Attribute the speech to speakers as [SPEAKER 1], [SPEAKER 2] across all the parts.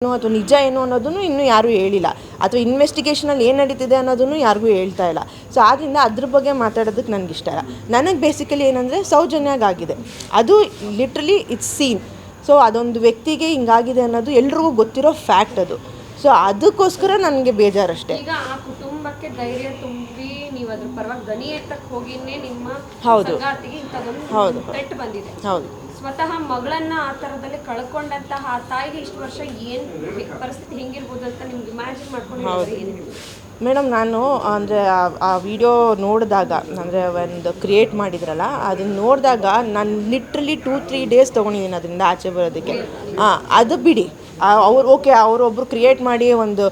[SPEAKER 1] ಅಥವಾ ನಿಜ ಏನು ಅನ್ನೋದನ್ನು ಇನ್ನೂ ಯಾರೂ ಹೇಳಿಲ್ಲ, ಅಥವಾ ಇನ್ವೆಸ್ಟಿಗೇಷನಲ್ಲಿ ಏನು ನಡೀತಿದೆ ಅನ್ನೋದನ್ನು ಯಾರಿಗೂ ಹೇಳ್ತಾ ಇಲ್ಲ. ಸೊ ಆದ್ದರಿಂದ ಅದ್ರ ಬಗ್ಗೆ ಮಾತಾಡೋದಕ್ಕೆ ನನಗೆ ಇಷ್ಟ ಇಲ್ಲ. ನನಗೆ ಬೇಸಿಕಲಿ ಏನಂದರೆ ಸೌಜನ್ಯಾಗಾಗಿದೆ, ಅದು ಲಿಟ್ರಲಿ ಇಟ್ಸ್ ಸೀನ್. ಸೊ ಅದೊಂದು ವ್ಯಕ್ತಿಗೆ ಹಿಂಗಾಗಿದೆ ಅನ್ನೋದು ಎಲ್ರಿಗೂ ಗೊತ್ತಿರೋ ಫ್ಯಾಕ್ಟ್ ಅದು. ಸೊ ಅದಕ್ಕೋಸ್ಕರ ನನಗೆ ಬೇಜಾರಷ್ಟೇ.
[SPEAKER 2] ಈಗ ಆ ಕುಟುಂಬಕ್ಕೆ ಧೈರ್ಯ ತುಂಬಿ ನೀವು ಅದ್ರ ಪರವಾಗಿ ಗಣಿ ಎತ್ತಕ್ಕೆ ಹೋಗಿನೇ ನಿಮ್ಮ ಸಂಗಾತಿಗೆ ಇಂಥದ್ದೊಂದು ಪೆಟ್ಟು ಬಂದಿದೆ.
[SPEAKER 1] ಹೌದು,
[SPEAKER 2] ಸ್ವತಃ ಮಗಳನ್ನ ಆ ಥರದಲ್ಲಿ ಕಳ್ಕೊಂಡಂತಹ ಆ ತಾಯಿಗೆ ಇಷ್ಟು ವರ್ಷ ಏನು ಪರಿಸ್ಥಿತಿ ಹೆಂಗಿರ್ಬೋದು ಅಂತ ನಿಮ್ಗೆ ಇಮ್ಯಾಜಿನ್ ಮಾಡ್ಕೊಂಡು ಏನು
[SPEAKER 1] ಮೇಡಮ್, ನಾನು ಅಂದರೆ ಆ ವಿಡಿಯೋ ನೋಡಿದಾಗ, ಅಂದರೆ ಒಂದು ಕ್ರಿಯೇಟ್ ಮಾಡಿದ್ರಲ್ಲ ಅದನ್ನು ನೋಡಿದಾಗ ನಾನು ಲಿಟ್ರಲಿ 2-3 ಡೇಸ್ ತೊಗೊಂಡಿದ್ದೀನಿ ಅದರಿಂದ ಆಚೆ ಬರೋದಕ್ಕೆ. ಅದು ಬಿಡಿ, ಅವರೊಬ್ಬರು ಕ್ರಿಯೇಟ್ ಮಾಡಿ ಒಂದು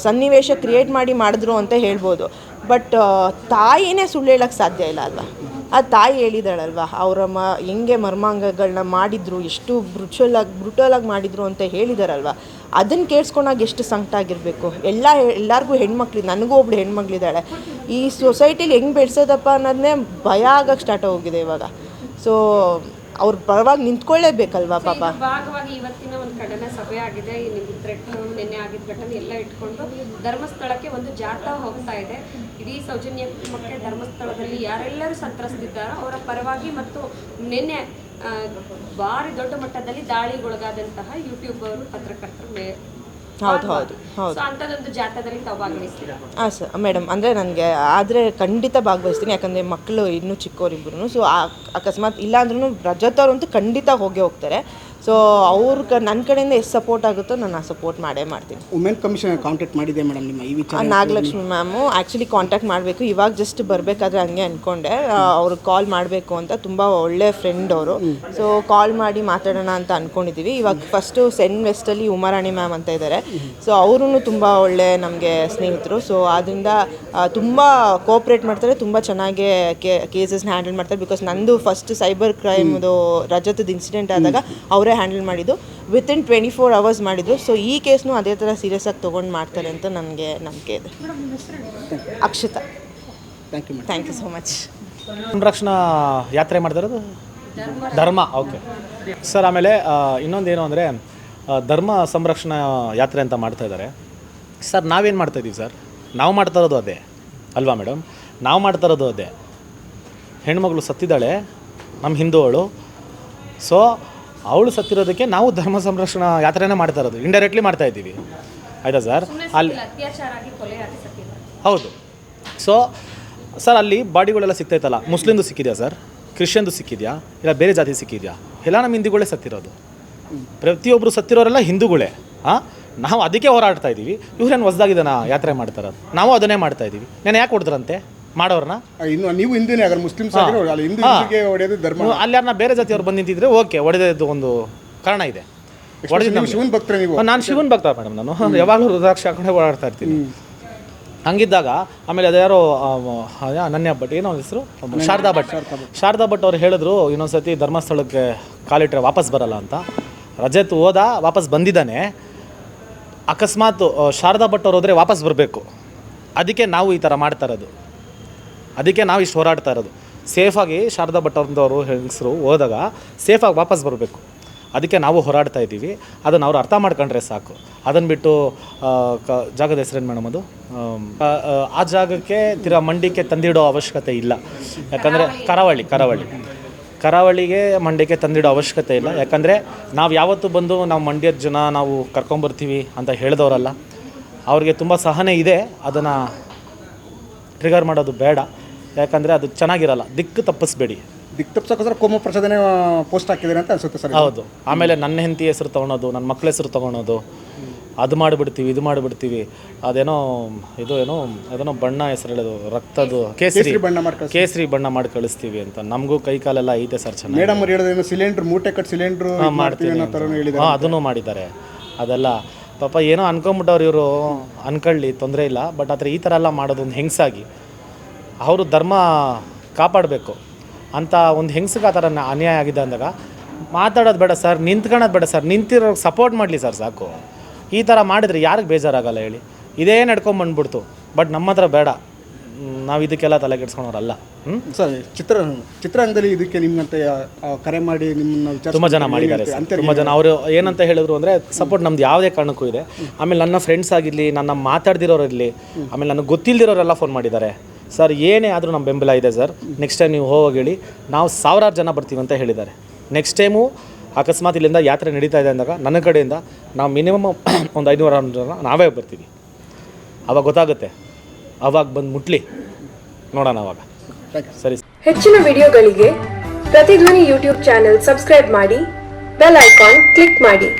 [SPEAKER 1] ಸನ್ನಿವೇಶ ಕ್ರಿಯೇಟ್ ಮಾಡಿದ್ರು ಅಂತ ಹೇಳ್ಬೋದು. ಬಟ್ ತಾಯಿನೇ ಸುಳ್ಳು ಹೇಳೋಕ್ಕೆ ಸಾಧ್ಯ ಇಲ್ಲ ಅಲ್ವಾ? ಆ ತಾಯಿ ಹೇಳಿದಾಳಲ್ವ, ಅವರ ಹೆಂಗೆ ಮರ್ಮಾಂಗಗಳನ್ನ ಮಾಡಿದ್ರು, ಎಷ್ಟು ಬ್ರುಟಲಾಗಿ ಮಾಡಿದ್ರು ಅಂತ ಹೇಳಿದಾರಲ್ವ. ಅದನ್ನು ಕೇಳಿಸ್ಕೊಂಡಾಗ ಎಷ್ಟು ಸಂಕಟ ಆಗಿರಬೇಕು. ಎಲ್ಲರಿಗೂ ಹೆಣ್ಮಕ್ಳು, ನನಗೂ ಒಬ್ಳು ಹೆಣ್ಮಕ್ಳಿದ್ದಾಳೆ. ಈ ಸೊಸೈಟಿಲಿ ಹೆಂಗೆ ಬೆಳೆಸೋದಪ್ಪ ಅನ್ನೋದನ್ನೇ ಭಯ ಆಗಕ್ಕೆ ಸ್ಟಾರ್ಟ್ ಹೋಗಿದೆ ಇವಾಗ. ಸೊ ಅವ್ರ ಪರವಾಗಿ ನಿಂತ್ಕೊಳ್ಳೇಬೇಕಲ್ವಾ ಪಾಪ.
[SPEAKER 2] ಭಾಗವಾಗಿ ಇವತ್ತಿನ ಒಂದು ಕಡನ ಸಭೆ ಆಗಿದೆ. ನಿನ್ನೆ ಆಗಿದ್ದ ಘಟನೆ ಎಲ್ಲ ಇಟ್ಕೊಂಡು ಧರ್ಮಸ್ಥಳಕ್ಕೆ ಒಂದು ಜಾಥಾ ಹೋಗ್ತಾ ಇದೆ. ಇಡೀ ಸೌಜನ್ಯ ಕುಟುಂಬಕ್ಕೆ ಧರ್ಮಸ್ಥಳದಲ್ಲಿ ಯಾರೆಲ್ಲರೂ ಸಂತ್ರಸ್ತಿದ್ದಾರೋ ಅವರ ಪರವಾಗಿ ಮತ್ತು ನಿನ್ನೆ ಭಾರಿ ದೊಡ್ಡ ಮಟ್ಟದಲ್ಲಿ ದಾಳಿಗೊಳಗಾದಂತಹ ಯೂಟ್ಯೂಬರ್ ಪತ್ರಕರ್ತರು.
[SPEAKER 1] ಹೌದು.
[SPEAKER 2] ಅಂಥದ್ದೊಂದು ಜಾಥಾದಲ್ಲಿ ತಾವು ಭಾಗವಹಿಸ್ತೀರಾ?
[SPEAKER 1] ಹಾಂ ಸರ್ ಮೇಡಮ್, ಅಂದರೆ ನನಗೆ ಆದರೆ ಖಂಡಿತ ಭಾಗವಹಿಸ್ತೀನಿ. ಯಾಕಂದರೆ ಮಕ್ಕಳು ಇನ್ನೂ ಚಿಕ್ಕವರಿಬ್ಬರು. ಸೊ ಅಕಸ್ಮಾತ್ ಇಲ್ಲ ಅಂದ್ರೂ ರಜತ್ ಅವರಂತೂ ಖಂಡಿತ ಹೋಗ್ತಾರೆ. ಸೊ ಅವ್ರಿಗೆ ನನ್ನ ಕಡೆಯಿಂದ ಎಷ್ಟು ಸಪೋರ್ಟ್ ಆಗುತ್ತೋ ನಾನು ಸಪೋರ್ಟ್ ಮಾಡೇ ಮಾಡ್ತೀನಿ.
[SPEAKER 3] ವುಮೆನ್ ಕಮಿಷನ್ ಕಾಂಟ್ಯಾಕ್ಟ್ ಮಾಡಿದೆ ಮೇಡಮ್ ನಿಮ್ಮ ಈ ವಿಚಾರ?
[SPEAKER 1] ನಾಗಲಕ್ಷ್ಮಿ ಮ್ಯಾಮು ಆ್ಯಕ್ಚುಲಿ ಕಾಂಟ್ಯಾಕ್ಟ್ ಮಾಡಬೇಕು, ಇವಾಗ ಜಸ್ಟ್ ಬರಬೇಕಾದ್ರೆ ಹಂಗೆ ಅಂದ್ಕೊಂಡೆ ಅವ್ರಿಗೆ ಕಾಲ್ ಮಾಡಬೇಕು ಅಂತ. ತುಂಬ ಒಳ್ಳೆ ಫ್ರೆಂಡ್ ಅವರು. ಸೊ ಕಾಲ್ ಮಾಡಿ ಮಾತಾಡೋಣ ಅಂತ ಅಂದ್ಕೊಂಡಿದ್ದೀವಿ. ಇವಾಗ ಫಸ್ಟು ಸೆನ್ ವೆಸ್ಟಲ್ಲಿ ಉಮಾರಾಣಿ ಮ್ಯಾಮ್ ಅಂತ ಇದ್ದಾರೆ. ಸೊ ಅವರೂ ತುಂಬ ಒಳ್ಳೆ ನಮಗೆ ಸ್ನೇಹಿತರು. ಸೊ ಆದ್ದರಿಂದ ತುಂಬ ಕೋಆಪ್ರೇಟ್ ಮಾಡ್ತಾರೆ, ತುಂಬ ಚೆನ್ನಾಗಿ ಕೇಸಸ್ನ ಹ್ಯಾಂಡಲ್ ಮಾಡ್ತಾರೆ. ಬಿಕಾಸ್ ನಂದು ಫಸ್ಟ್ ಸೈಬರ್ ಕ್ರೈಮ್ದು ರಜತದ ಇನ್ಸಿಡೆಂಟ್ ಆದಾಗ ಅವರೇ ಹ್ಯಾಂಡಲ್ ಮಾಡಿದ್ದು. ವಿತಿನ್ 24 hours ಮಾಡಿದ್ರು. ಸೊ ಈ ಕೇಸ್ನು ಅದೇ ಥರ ಸೀರಿಯಸ್ ಆಗಿ ತೊಗೊಂಡು ಮಾಡ್ತಾರೆ ಅಂತ ನನಗೆ ನಂಬಿಕೆ ಇದೆ. Akshata. Thank you so much.
[SPEAKER 4] ಸಂರಕ್ಷಣಾ ಯಾತ್ರೆ ಮಾಡ್ತಿರೋದು ಧರ್ಮ. Okay sir. ಆಮೇಲೆ ಇನ್ನೊಂದೇನು ಅಂದರೆ ಧರ್ಮ ಸಂರಕ್ಷಣಾ ಯಾತ್ರೆ ಅಂತ ಮಾಡ್ತಾ ಇದ್ದಾರೆ ಸರ್. ನಾವೇನು ಮಾಡ್ತಾಯಿದ್ದೀವಿ ಸರ್? ನಾವು ಮಾಡ್ತಾ ಇರೋದು ಅದೇ ಅಲ್ವಾ ಮೇಡಮ್? ನಾವು ಮಾಡ್ತಾ ಇರೋದು ಅದೇ. ಹೆಣ್ಮಗಳು ಸತ್ತಿದ್ದಾಳೆ ನಮ್ಮ ಹಿಂದೂಗಳು. ಸೊ ಅವಳು ಸತ್ತಿರೋದಕ್ಕೆ ನಾವು ಧರ್ಮ ಸಂರಕ್ಷಣಾ ಯಾತ್ರೆನೇ ಮಾಡ್ತಾ ಇರೋದು, ಇಂಡೈರೆಕ್ಟ್ಲಿ ಮಾಡ್ತಾ ಇದ್ದೀವಿ. ಆಯಿತಾ ಸರ್? ಅಲ್ಲಿ ಹೌದು. ಸೊ ಸರ್ ಅಲ್ಲಿ ಬಾಡಿಗಳೆಲ್ಲ ಸಿಗ್ತೈತಲ್ಲ, ಮುಸ್ಲಿಮ್ದು ಸಿಕ್ಕಿದೆಯಾ ಸರ್? ಕ್ರಿಶ್ಚಿಯನ್ದು ಸಿಕ್ಕಿದೆಯಾ? ಇಲ್ಲ ಬೇರೆ ಜಾತಿ ಸಿಕ್ಕಿದೆಯಾ? ಎಲ್ಲ ನಮ್ಮ ಹಿಂದೂಗಳೇ ಸತ್ತಿರೋದು. ಪ್ರತಿಯೊಬ್ಬರು ಸತ್ತಿರೋರೆಲ್ಲ ಹಿಂದೂಗಳೇ. ನಾವು ಅದಕ್ಕೆ ಹೋರಾಡ್ತಾ ಇದ್ದೀವಿ. ಇವ್ರೇನು ಹೊಸದಾಗಿದ್ದಾನ ಯಾತ್ರೆ ಮಾಡ್ತಾರೋದು? ನಾವು ಅದನ್ನೇ ಮಾಡ್ತಾ ಇದ್ದೀವಿ. ನಾನು ಯಾಕೆ ಹೊಡೆದ್ರಂತೆ ಮಾಡೋರನ್ನ?
[SPEAKER 3] ನೀವು ಹಿಂದೂನೇ ಆಗ ಮುಸ್ಲಿಮ್ಸ್
[SPEAKER 4] ಅಲ್ಲಿ ಯಾರನ್ನ ಬೇರೆ ಜಾತಿಯವ್ರು ಬಂದು ನಿಂತಿದ್ರೆ ಓಕೆ, ಹೊಡೆದದ್ದು ಒಂದು ಕಾರಣ ಇದೆ.
[SPEAKER 3] ಶಿವನ್ ಭಕ್ತರ ನೀವು?
[SPEAKER 4] ನಾನು ಶಿವನ್ ಭಕ್ತ ಮೇಡಮ್. ನಾನು ಯಾವಾಗಲೂ ರುದ್ರಾಕ್ಷ ಹಾಕೊಂಡೇ ಓಡಾಡ್ತಾ ಇರ್ತೀನಿ. ಹಂಗಿದ್ದಾಗ ಆಮೇಲೆ ಅದ್ಯಾರೋ ಅನನ್ಯ ಭಟ್, ಏನೋ ಹೆಸರು, ಶಾರದಾ ಭಟ್ ಅವ್ರು ಹೇಳಿದ್ರು ಇನ್ನೊಂದ್ಸತಿ ಧರ್ಮಸ್ಥಳಕ್ಕೆ ಕಾಲಿಟ್ರೆ ವಾಪಸ್ ಬರಲ್ಲ ಅಂತ. ರಜತ್ ಹೋದ, ವಾಪಸ್ ಬಂದಿದ್ದಾನೆ. ಅಕಸ್ಮಾತ್ ಶಾರದಾ ಭಟ್ ಅವ್ರು ಹೋದರೆ ವಾಪಸ್ ಬರಬೇಕು. ಅದಕ್ಕೆ ನಾವು ಈ ಥರ ಮಾಡ್ತಾ ಇರೋದು, ಅದಕ್ಕೆ ನಾವು ಇಷ್ಟು ಹೋರಾಡ್ತಾ ಇರೋದು. ಸೇಫಾಗಿ ಶಾರದಾ ಭಟ್ ಅವ್ರದವರು ಹೆಂಗಸರು ಹೋದಾಗ ಸೇಫಾಗಿ ವಾಪಸ್ ಬರಬೇಕು. ಅದಕ್ಕೆ ನಾವು ಹೋರಾಡ್ತಾ ಇದ್ದೀವಿ. ಅದನ್ನು ಅವ್ರು ಅರ್ಥ ಮಾಡ್ಕೊಂಡ್ರೆ ಸಾಕು. ಅದನ್ನು ಬಿಟ್ಟು ಜಾಗದ ಹೆಸರೇನು ಮೇಡಮ್ ಅದು? ಆ ಜಾಗಕ್ಕೆ ಮಂಡಿಗೆ ತಂದಿಡೋ ಅವಶ್ಯಕತೆ ಇಲ್ಲ. ಯಾಕಂದರೆ ಕರಾವಳಿಗೆ ಮಂಡ್ಯಕ್ಕೆ ತಂದಿಡೋ ಅವಶ್ಯಕತೆ ಇಲ್ಲ. ಯಾಕಂದರೆ ನಾವು ಯಾವತ್ತೂ ಬಂದು ನಾವು ಮಂಡ್ಯದ ಜನ ನಾವು ಕರ್ಕೊಂಬರ್ತೀವಿ ಅಂತ ಹೇಳಿದವರಲ್ಲ. ಅವ್ರಿಗೆ ತುಂಬ ಸಹನೆ ಇದೆ. ಅದನ್ನು ಟ್ರಿಗರ್ ಮಾಡೋದು ಬೇಡ. ಯಾಕಂದರೆ ಅದು ಚೆನ್ನಾಗಿರಲ್ಲ. ದಿಕ್ಕು ತಪ್ಪಿಸ್ಬೇಡಿ.
[SPEAKER 3] ದಿಕ್ಕು ತಪ್ಪಿಸೋಕ್ಕೋಸ್ಕರ ಕೋಮ ಪ್ರಚೋದನೆ ಪೋಸ್ಟ್ ಹಾಕಿದ್ದಾರೆ ಅಂತ ಅನ್ಸುತ್ತೆ ಸರ್.
[SPEAKER 4] ಹೌದು. ಆಮೇಲೆ ನನ್ನ ಹೆಂಡತಿ ಹೆಸರು ತೊಗೊಳೋದು, ನನ್ನ ಮಕ್ಕಳ ಹೆಸರು ತೊಗೊಳೋದು, ಅದು ಮಾಡಿಬಿಡ್ತೀವಿ, ಇದು ಮಾಡಿಬಿಡ್ತೀವಿ. ಅದೇನೋ ಬಣ್ಣ ಹೆಸರು ಹೇಳೋದು, ರಕ್ತದ್ದು ಕೇಸರಿ ಬಣ್ಣ ಮಾಡಿ ಕಳಿಸ್ತೀವಿ ಅಂತ. ನಮಗೂ ಕೈ ಕಾಲೆಲ್ಲ ಐತೆ ಸರ್ ಚೆನ್ನಾಗಿ.
[SPEAKER 3] ಮೇಡಮ್ ಅವ್ರು ಹೇಳಿದ್ರೆ ಸಿಲಿಂಡ್ರ್ ಮೂಟೆ ಕಟ್ ಸಿಲಿಂಡ್ರು ಮಾಡ್ತೀವಿ ಅನ್ನೋ
[SPEAKER 4] ಅದನ್ನು ಮಾಡಿದ್ದಾರೆ. ಅದೆಲ್ಲ ಪಾಪ ಏನೋ ಅನ್ಕೊಂಬಿಟ್ಟವ್ರು ಇವರು, ಅನ್ಕೊಳ್ಳಿ, ತೊಂದರೆ ಇಲ್ಲ. ಬಟ್ ಆದರೆ ಈ ಥರ ಎಲ್ಲ ಮಾಡೋದು ಒಂದು ಹೆಂಗಸಾಗಿ ಅವರು ಧರ್ಮ ಕಾಪಾಡಬೇಕು ಅಂತ ಒಂದು ಹೆಂಗಸಿಗೆ ಆ ಥರ ಅನ್ಯಾಯ ಆಗಿದೆ ಅಂದಾಗ ಮಾತಾಡೋದು ಬೇಡ ಸರ್, ನಿಂತ್ಕೊಳ್ಳೋದು ಬೇಡ ಸರ್, ನಿಂತಿರೋರಿಗೆ ಸಪೋರ್ಟ್ ಮಾಡಲಿ ಸರ್ ಸಾಕು. ಈ ಥರ ಮಾಡಿದರೆ ಯಾರಿಗೆ ಬೇಜಾರಾಗಲ್ಲ ಹೇಳಿ? ಇದೇ ನಡ್ಕೊಂಬಂದ್ಬಿಡ್ತು. ಬಟ್ ನಮ್ಮ ಹತ್ರ ಬೇಡ. ನಾವು ಇದಕ್ಕೆಲ್ಲ ತಲೆ ಕೆಡಿಸ್ಕೊಳೋರಲ್ಲ.
[SPEAKER 3] ಸರ್ ಚಿತ್ರರಂಗದಲ್ಲಿ ಇದಕ್ಕೆ ನಿಮ್ಮಂತೆ ಕರೆ ಮಾಡಿ ನಿಮ್ಮನ್ನ
[SPEAKER 4] ತುಂಬ ಜನ ಮಾಡಿದ್ದಾರೆ ಸರ್. ತುಂಬ ಜನ ಅವರು ಏನಂತ ಹೇಳಿದ್ರು ಅಂದರೆ ಸಪೋರ್ಟ್ ನಮ್ದು ಯಾವುದೇ ಕಾರಣಕ್ಕೂ ಇದೆ. ಆಮೇಲೆ ನನ್ನ ಫ್ರೆಂಡ್ಸ್ ಆಗಿರಲಿ, ನನ್ನ ಮಾತಾಡ್ದಿರೋರು ಇರಲಿ, ಆಮೇಲೆ ನನಗೆ ಗೊತ್ತಿಲ್ಲದಿರೋರೆಲ್ಲ ಫೋನ್ ಮಾಡಿದ್ದಾರೆ. ಸರ್ ಏನೇ ಆದರೂ ನಮ್ಮ ಬೆಂಬಲ ಇದೆ ಸರ್, ನೆಕ್ಸ್ಟ್ ಟೈಮ್ ನೀವು ಹೋಗಿ ಹೇಳಿ, ನಾವು 1000 ಜನ ಬರ್ತೀವಿ ಅಂತ ಹೇಳಿದ್ದಾರೆ. ನೆಕ್ಸ್ಟ್ ಟೈಮು ಅಕಸ್ಮಾತ್ ಇಲ್ಲಿಂದ ಯಾತ್ರೆ ನಡೀತಾ ಇದೆ ಅಂದಾಗ ನನ್ನ ಕಡೆಯಿಂದ ನಾವು ಮಿನಿಮಮ್ ಒಂದು 500 ಜನ ನಾವೇ ಬರ್ತೀವಿ. ಅವಾಗ ಗೊತ್ತಾಗುತ್ತೆ, ಅವಾಗ ಬಂದು ಮುಟ್ಲಿ ನೋಡೋಣ ಅವಾಗ. ಸರಿ.
[SPEAKER 5] ಹೆಚ್ಚಿನ ವಿಡಿಯೋಗಳಿಗೆ ಪ್ರತಿಧ್ವನಿ ಯೂಟ್ಯೂಬ್ ಚಾನೆಲ್ ಸಬ್ಸ್ಕ್ರೈಬ್ ಮಾಡಿ, ಬೆಲ್ ಐಕಾನ್ ಕ್ಲಿಕ್ ಮಾಡಿ.